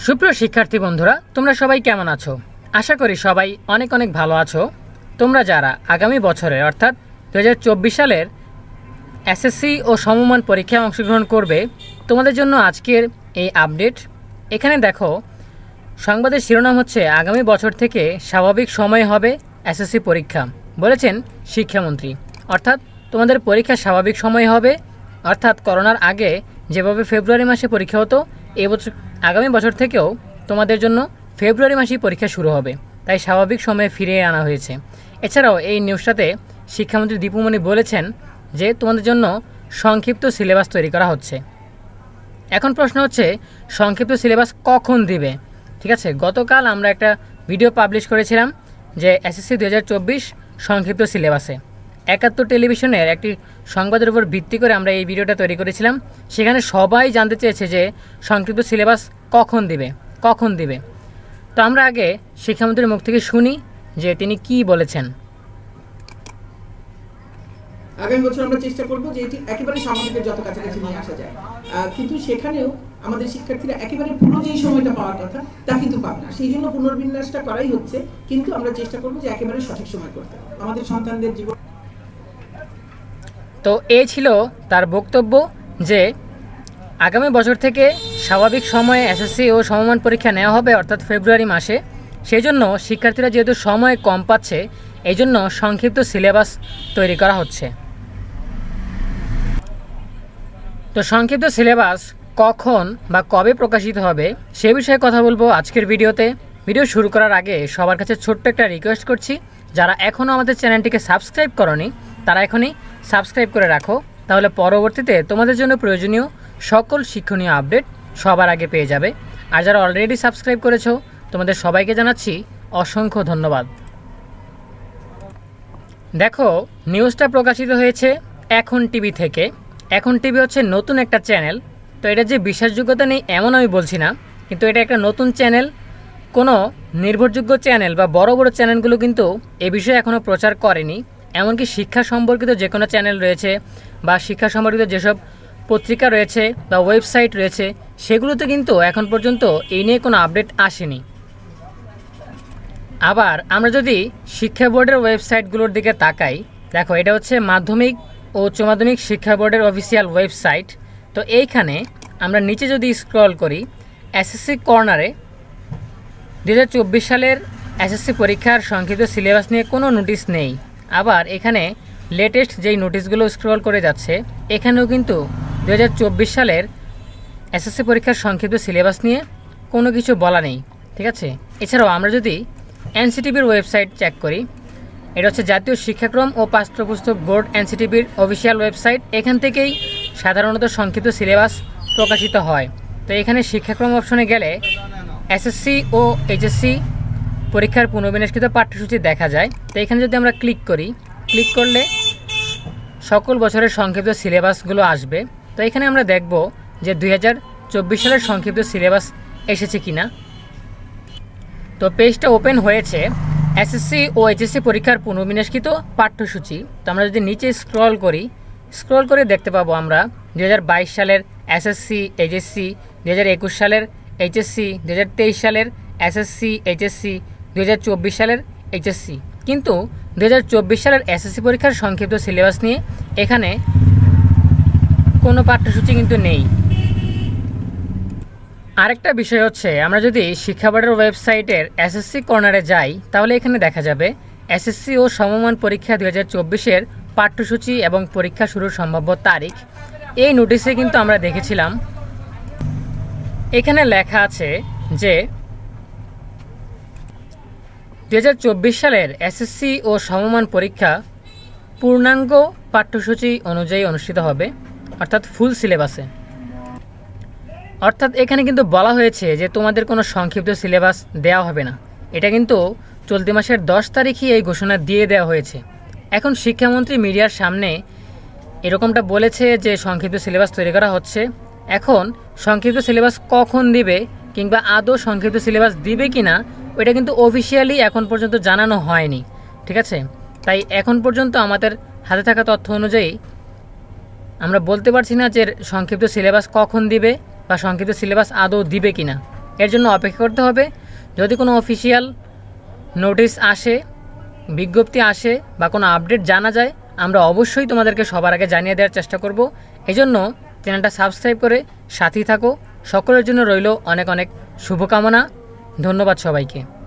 সুপ্রিয় শিক্ষার্থী বন্ধুরা, তোমরা সবাই কেমন আছো? আশা করি সবাই অনেক অনেক ভালো আছো। তোমরা যারা আগামী বছরের অর্থাৎ 2024 সালের এসএসসি ও সমমান পরীক্ষায় অংশগ্রহণ করবে, তোমাদের জন্য আজকের এই আপডেট। এখানে দেখো, সংবাদের শিরোনাম হচ্ছে আগামী বছর থেকে স্বাভাবিক সময়ে হবে এসএসসি পরীক্ষা, বলেছেন শিক্ষামন্ত্রী। অর্থাৎ তোমাদের পরীক্ষা স্বাভাবিক সময়ে হবে, অর্থাৎ করোনার আগে যেভাবে ফেব্রুয়ারি মাসে পরীক্ষা হতো, এবছর আগামী বছর থেকেও তোমাদের জন্য ফেব্রুয়ারি মাসেই পরীক্ষা শুরু হবে, তাই স্বাভাবিক সময়ে ফিরিয়ে আনা হয়েছে। এছাড়াও এই নিউজটাতে শিক্ষামন্ত্রী দীপুমণি বলেছেন যে তোমাদের জন্য সংক্ষিপ্ত সিলেবাস তৈরি করা হচ্ছে। এখন প্রশ্ন হচ্ছে সংক্ষিপ্ত সিলেবাস কখন দিবে? ঠিক আছে, গতকাল আমরা একটা ভিডিও পাবলিশ করেছিলাম যে এসএসসি 2024 সংক্ষিপ্ত সিলেবাসে 71 টেলিভিশনের একটি সংবাদের উপর ভিত্তি করে আমরা এই ভিডিওটা তৈরি করেছিলাম। সেখানে সবাই জানতে চেয়েছে যে সংক্ষিপ্ত সিলেবাস কখন দিবে। তো আমরা আগে শিক্ষামন্ত্রীর মুখ থেকে শুনি যে তিনি কি বলেছেন। আগামী বছর আমরা চেষ্টা করব যে এটি একেবারে সামগ্রিকের যত কাছাকাছি নিয়ে আসা যায়, কিন্তু সেখানেও আমাদের শিক্ষার্থীরা একেবারে পুরো যেই সময়টা পাওয়ার কথা তা কিন্তু পাবে না। সেই জন্য পুনর্বিন্যাসটা করাই হচ্ছে, কিন্তু আমরা চেষ্টা করব যে একেবারে সঠিক সময় করতে আমাদের সন্তানদের জীবন। তো এই ছিল তার বক্তব্য যে আগামী বছর থেকে স্বাভাবিক সময়ে এসএসসি ও সমমান পরীক্ষা নেওয়া হবে, অর্থাৎ ফেব্রুয়ারি মাসে। সেই জন্য শিক্ষার্থীরা যেহেতু সময় কম পাচ্ছে, এই জন্য সংক্ষিপ্ত সিলেবাস তৈরি করা হচ্ছে। তো সংক্ষিপ্ত সিলেবাস কখন বা কবে প্রকাশিত হবে সে বিষয়ে কথা বলবো আজকের ভিডিওতে। ভিডিও শুরু করার আগে সবার কাছে ছোট্ট একটা রিকোয়েস্ট করছি, যারা এখনও আমাদের চ্যানেলটিকে সাবস্ক্রাইব করনি তারা এখনই সাবস্ক্রাইব করে রাখো, তাহলে পরবর্তীতে তোমাদের জন্য প্রয়োজনীয় সকল শিক্ষণীয় আপডেট সবার আগে পেয়ে যাবে। আর যারা অলরেডি সাবস্ক্রাইব করেছো তোমাদের সবাইকে জানাচ্ছি অসংখ্য ধন্যবাদ। দেখো, নিউজটা প্রকাশিত হয়েছে এখন টিভি থেকে। এখন টিভি হচ্ছে নতুন একটা চ্যানেল। তো এটা যে বিশ্বাসযোগ্যতা নেই এমন আমি বলছি না, কিন্তু এটা একটা নতুন চ্যানেল। কোনো নির্ভরযোগ্য চ্যানেল বা বড় বড় চ্যানেলগুলো কিন্তু এ বিষয়ে এখনও প্রচার করেনি। এমনকি শিক্ষা সম্পর্কিত যে কোনো চ্যানেল রয়েছে বা শিক্ষা সম্পর্কিত যেসব পত্রিকা রয়েছে বা ওয়েবসাইট রয়েছে, সেগুলোতে কিন্তু এখন পর্যন্ত এই নিয়ে কোনো আপডেট আসেনি। আবার আমরা যদি শিক্ষা বোর্ডের ওয়েবসাইটগুলোর দিকে তাকাই, দেখো এটা হচ্ছে মাধ্যমিক ও উচ্চ মাধ্যমিক শিক্ষা বোর্ডের অফিসিয়াল ওয়েবসাইট। তো এইখানে আমরা নিচে যদি স্ক্রল করি, এসএসসি কর্নারে 2024 সালের এসএসসি পরীক্ষার সংক্ষিপ্ত সিলেবাস নিয়ে কোনো নোটিশ নেই। আবার এখানে লেটেস্ট যেই নোটিশগুলো স্ক্রল করে যাচ্ছে, এখানেও কিন্তু 2024 সালের এসএসসি পরীক্ষার সংক্ষিপ্ত সিলেবাস নিয়ে কোনো কিছু বলা নেই। ঠিক আছে, এছাড়াও আমরা যদি এনসিটিভির ওয়েবসাইট চেক করি, এটা হচ্ছে জাতীয় শিক্ষাক্রম ও পাঠ্যপুস্তক বোর্ড এনসিটিভির অফিসিয়াল ওয়েবসাইট। এখান থেকেই সাধারণত সংক্ষিপ্ত সিলেবাস প্রকাশিত হয়। তো এখানে শিক্ষাক্রম অপশনে গেলে এসএসসি ও এইচএসসি পরীক্ষার পুনর্বিন্যাসকৃত পাঠ্যসূচি দেখা যায়। তো এখানে যদি আমরা ক্লিক করলে সকল বছরের সংক্ষিপ্ত সিলেবাসগুলো আসবে। তো এখানে আমরা দেখব যে 2024 সালের সংক্ষিপ্ত সিলেবাস এসেছে কিনা। তো পেজটা ওপেন হয়েছে, এসএসসি ও এইচএসসি পরীক্ষার পুনর্বিন্যাসকৃত পাঠ্যসূচি। তো আমরা যদি নিচে স্ক্রল করে দেখতে পাবো আমরা 2022 সালের এসএসসি এইচএসসি, 2021 সালের এইচএসসি, 2023 সালের এসএসসি এইচএসসি, 2024 সালের এইচএসসি। কিন্তু 2024 সালের এসএসসি পরীক্ষার সংক্ষিপ্ত সিলেবাস নিয়ে এখানে কোনো পাঠ্যসূচি কিন্তু নেই। আরেকটা বিষয় হচ্ছে, আমরা যদি শিক্ষা বোর্ডের ওয়েবসাইটের এসএসসি কর্নারে যাই, তাহলে এখানে দেখা যাবে এসএসসি ও সমমান পরীক্ষা 2024-এর পাঠ্যসূচি এবং পরীক্ষা শুরুর সম্ভাব্য তারিখ। এই নোটিশে কিন্তু আমরা দেখেছিলাম, এখানে লেখা আছে যে 2024 সালের এসএসসি ও সমমান পরীক্ষা পূর্ণাঙ্গ পাঠ্যসূচি অনুযায়ী অনুষ্ঠিত হবে, অর্থাৎ ফুল সিলেবাসে। অর্থাৎ এখানে কিন্তু বলা হয়েছে যে তোমাদের কোনো সংক্ষিপ্ত সিলেবাস দেওয়া হবে না। এটা কিন্তু চলতি মাসের 10 তারিখই এই ঘোষণা দিয়ে দেওয়া হয়েছে। এখন শিক্ষামন্ত্রী মিডিয়ার সামনে এরকমটা বলেছে যে সংক্ষিপ্ত সিলেবাস তৈরি করা হচ্ছে। এখন সংক্ষিপ্ত সিলেবাস কখন দিবে কিংবা আদৌ সংক্ষিপ্ত সিলেবাস দিবে কিনা, ওইটা কিন্তু অফিসিয়ালি এখন পর্যন্ত জানানো হয়নি। ঠিক আছে, তাই এখন পর্যন্ত আমাদের হাতে থাকা তথ্য অনুযায়ী আমরা বলতে পারছি না যে সংক্ষিপ্ত সিলেবাস কখন দিবে বা সংক্ষিপ্ত সিলেবাস আদৌ দিবে কিনা। এর জন্য অপেক্ষা করতে হবে। যদি কোনো অফিসিয়াল নোটিশ আসে, বিজ্ঞপ্তি আসে বা কোনো আপডেট জানা যায়, আমরা অবশ্যই তোমাদেরকে সবার আগে জানিয়ে দেওয়ার চেষ্টা করব। এজন্য চ্যানেলটা সাবস্ক্রাইব করে সাথেই থাকো। সকলের জন্য রইল অনেক অনেক শুভকামনা। ধন্যবাদ সবাইকে।